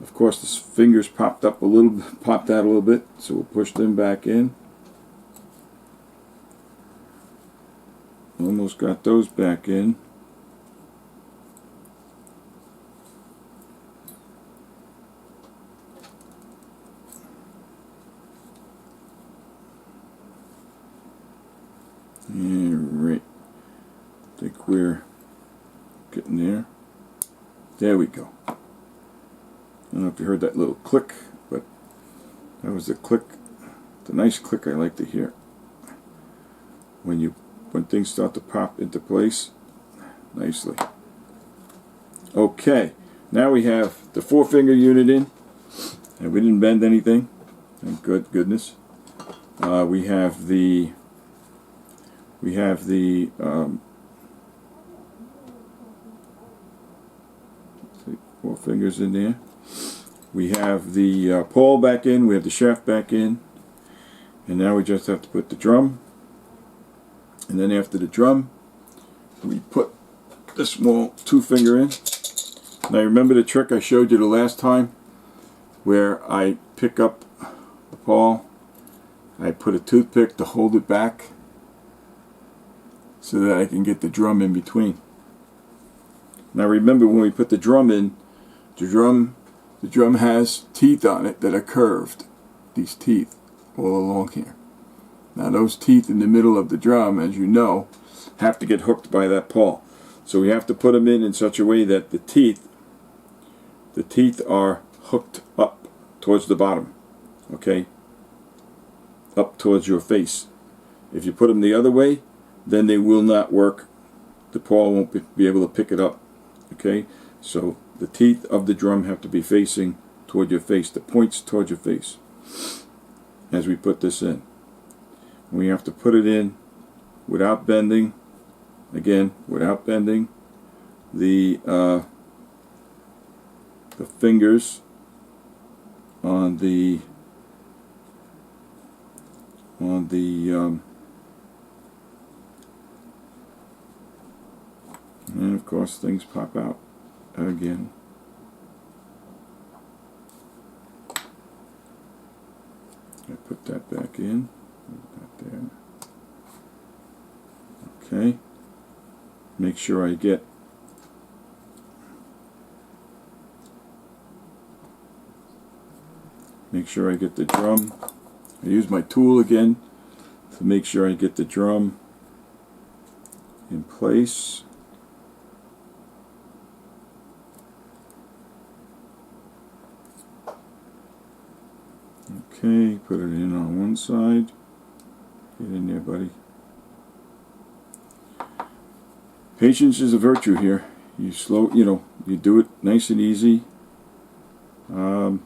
Of course, the fingers popped out a little bit, so we'll push them back in. Almost got those back in. And right, I think we're getting there. There we go. I don't know if you heard that little click, but that was the click, the nice click I like to hear. When things start to pop into place nicely. Okay, now we have the 4-finger unit in, and we didn't bend anything. Thank goodness. We have the 4 fingers in there. We have the pawl back in, we have the shaft back in, and now we just have to put the drum. And then after the drum, we put the small 2-finger in. Now remember the trick I showed you the last time, where I pick up the pawl, I put a toothpick to hold it back so that I can get the drum in between. Now remember, when we put the drum in, the drum has teeth on it that are curved. These teeth all along here. Now those teeth in the middle of the drum, as you know, have to get hooked by that pawl. So we have to put them in such a way that the teeth are hooked up towards the bottom, okay? Up towards your face. If you put them the other way, then they will not work. The pawl won't be able to pick it up, okay? So the teeth of the drum have to be facing toward your face, the points towards your face, as we put this in. We have to put it in without bending, again, without bending the fingers on the and of course things pop out again. I put that back in. That there. Okay. Make sure I get the drum. I use my tool again to make sure I get the drum in place. Okay, put it in on one side. Get in there, buddy. Patience is a virtue here. You do it nice and easy. Don't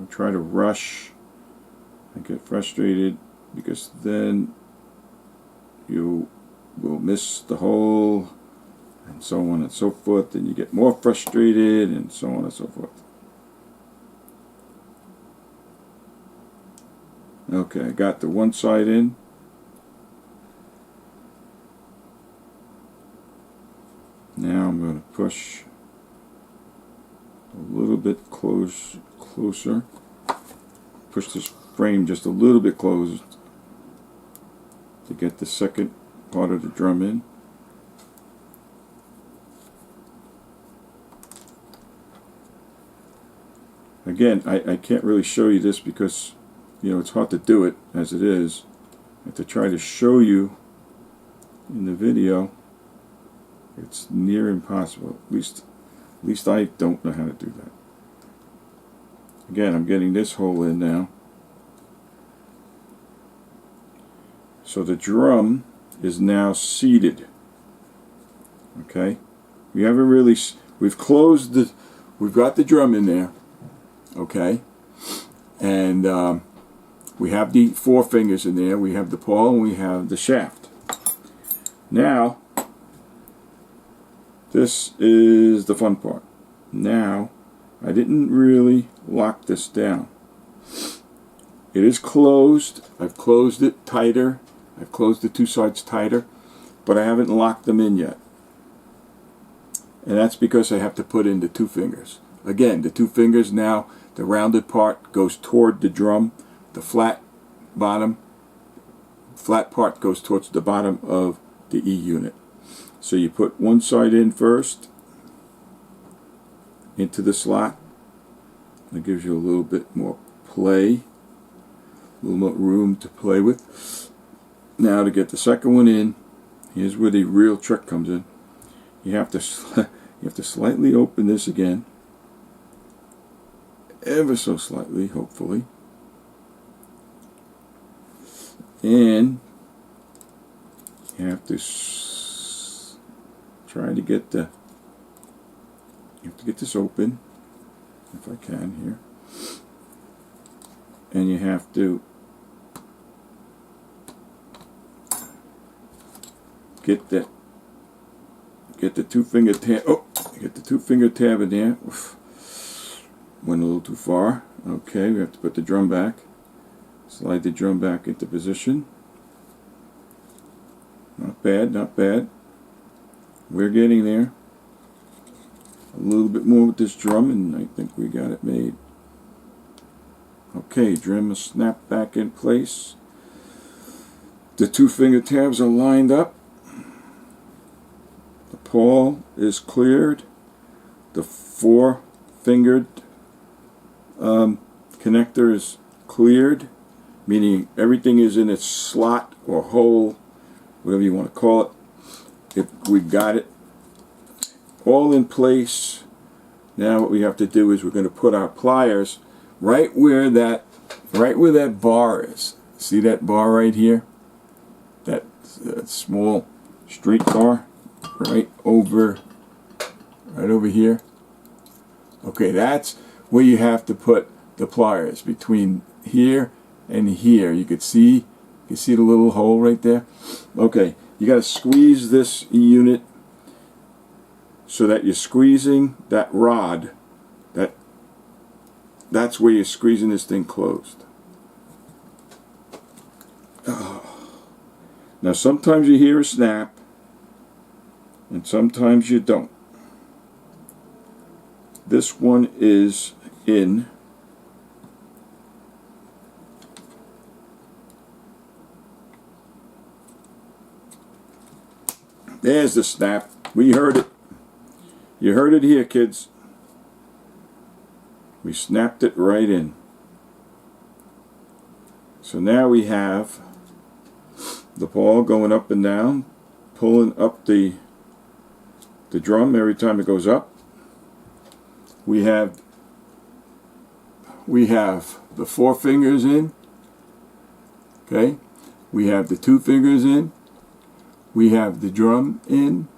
try to rush. I get frustrated because then you will miss the hole, and so on and so forth, and you get more frustrated, and so on and so forth. Okay, I got the one side in. Now I'm going to push a little bit closer. Push this frame just a little bit closed to get the second part of the drum in. Again, I can't really show you this because it's hard to do it as it is. And to try to show you in the video, it's near impossible. At least I don't know how to do that. Again, I'm getting this hole in now. So the drum is now seated. Okay? We've got the drum in there. Okay? And we have the 4 fingers in there. We have the pawl and we have the shaft. Now, this is the fun part. Now, I didn't really lock this down. It is closed. I've closed it tighter. I've closed the 2 sides tighter, but I haven't locked them in yet. And that's because I have to put in the 2 fingers. Again, the two fingers now, the rounded part goes toward the drum. The flat part goes towards the bottom of the E unit. So you put one side in first, into the slot. That gives you a little bit more play, a little more room to play with. Now to get the second one in, here's where the real trick comes in. You have to slightly open this again, ever so slightly, hopefully, and you have to try to get the. You have to get this open, if I can here, and you have to get the two-finger tab. Oh, get the two-finger tab in there. Oof. Went a little too far. Okay, we have to put the drum back. Slide the drum back into position. Not bad, not bad. We're getting there. A little bit more with this drum, and I think we got it made. Okay, drum is snapped back in place. The two-finger tabs are lined up. The pawl is cleared. The four-fingered connector is cleared, meaning everything is in its slot or hole, whatever you want to call it. If we got it all in place, now what we have to do is we're going to put our pliers right where that bar is. See that bar right here? That small straight bar right over here. Okay, that's where you have to put the pliers, between here and here. You see the little hole right there? Okay, you got to squeeze this unit so that you're squeezing that rod. That's where you're squeezing this thing closed. Oh. Now sometimes you hear a snap, and sometimes you don't. This one is in. There's the snap. We heard it. You heard it here, kids. We snapped it right in. So now we have the pawl going up and down, pulling up the drum every time it goes up. We have the four fingers in. Okay, we have the two fingers in. We have the drum in.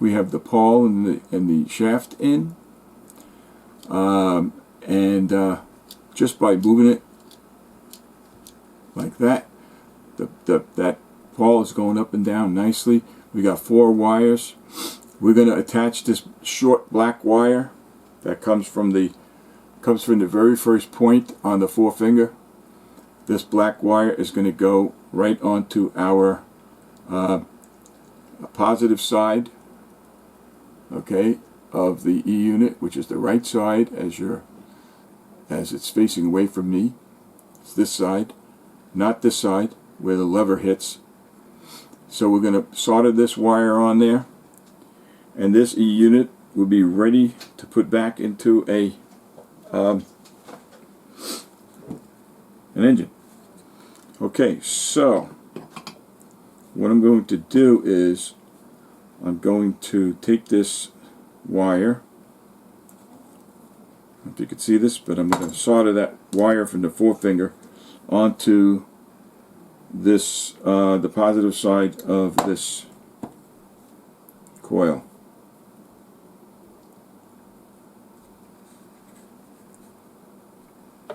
We have the pawl and the shaft in. Just by moving it like that, that pawl is going up and down nicely. We got 4 wires. We're going to attach this short black wire that comes from the very first point on the forefinger. This black wire is going to go right onto our positive side, okay, of the E unit, which is the right side as it's facing away from me. It's this side, not this side where the lever hits. So we're going to solder this wire on there, and this E unit will be ready to put back into an engine. Okay, so what I'm going to do is I'm going to take this wire, I don't know if you can see this, but I'm going to solder that wire from the forefinger onto this, the positive side of this coil.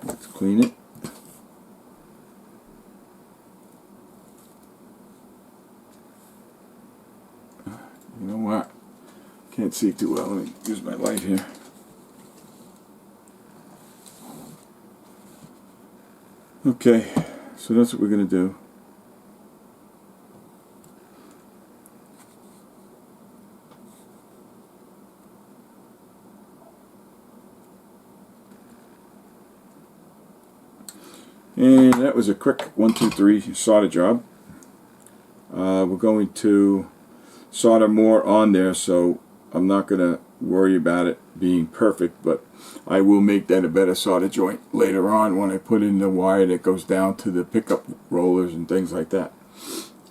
Let's clean it. You know what? Can't see too well. Let me use my light here. Okay, so that's what we're going to do. And that was a quick 1, 2, 3 solder job. We're going to solder more on there, so I'm not going to worry about it being perfect, but I will make that a better solder joint later on when I put in the wire that goes down to the pickup rollers and things like that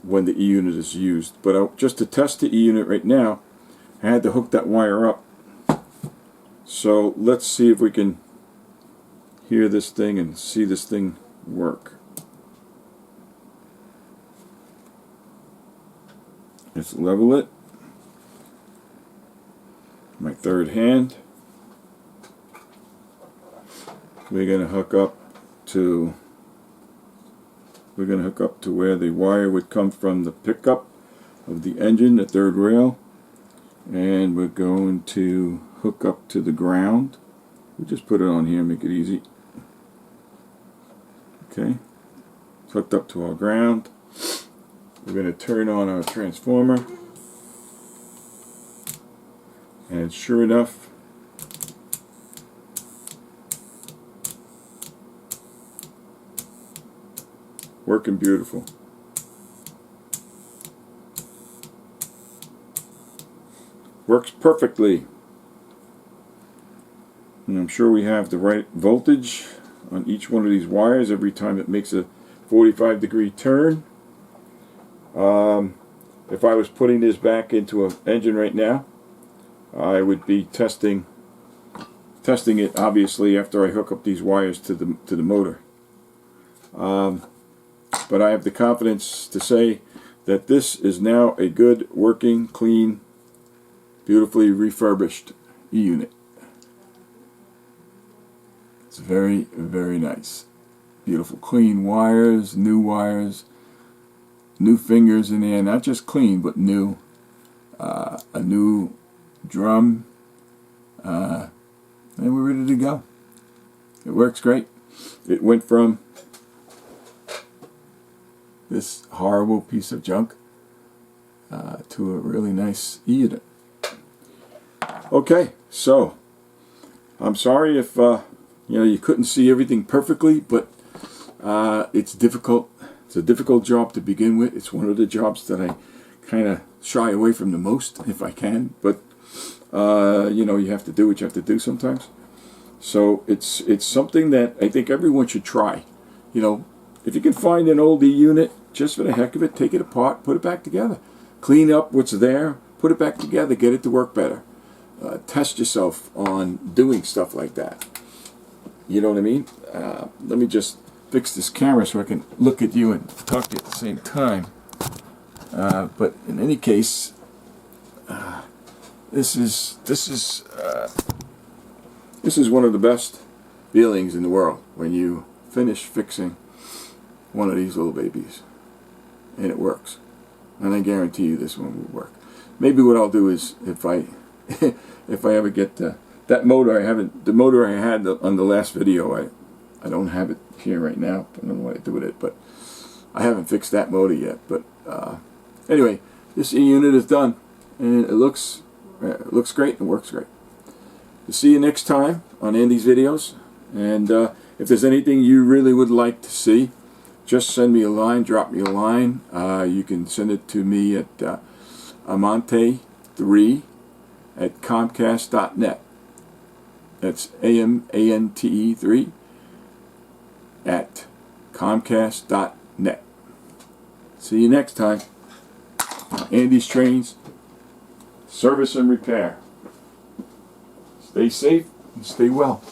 when the E-unit is used. But just to test the E-unit right now, I had to hook that wire up. So let's see if we can hear this thing and see this thing work. Let's level it. My third hand. We're going to hook up to where the wire would come from the pickup of the engine, the third rail, and we're going to hook up to the ground. We'll just put it on here, make it easy. Okay, it's hooked up to our ground. We're going to turn on our transformer, and sure enough, working beautiful. Works perfectly. And I'm sure we have the right voltage on each one of these wires every time it makes a 45-degree turn. If I was putting this back into an engine right now, I would be testing it obviously after I hook up these wires to the motor. But I have the confidence to say that this is now a good, working, clean, beautifully refurbished E-unit. It's very, very nice. Beautiful, clean wires, new fingers in there, not just clean, but new. A new drum, and we're ready to go. It works great. It went from this horrible piece of junk to a really nice E-unit. Okay, so I'm sorry if you couldn't see everything perfectly, but it's difficult. It's a difficult job to begin with. It's one of the jobs that I kind of shy away from the most if I can, but you have to do what you have to do sometimes. So it's something that I think everyone should try. If you can find an old E-unit, just for the heck of it, take it apart, put it back together, clean up what's there, put it back together, get it to work better. Test yourself on doing stuff like that. You know what I mean? Let me just fix this camera so I can look at you and talk to you at the same time. But in any case, this is one of the best feelings in the world when you finish fixing one of these little babies and it works. And I guarantee you this one will work. Maybe what I'll do is if I ever get that motor, the motor I had on the last video, I don't have it here right now. I don't know what I do with it, but I haven't fixed that motor yet. But anyway, this E-unit is done, and it looks great and works great. To see you next time on Andy's videos, and if there's anything you really would like to see, just send me a line, drop me a line. You can send it to me at amante3@comcast.net. That's AMANTE3 at comcast.net. See you next time. Andy's Trains, service and repair. Stay safe and stay well.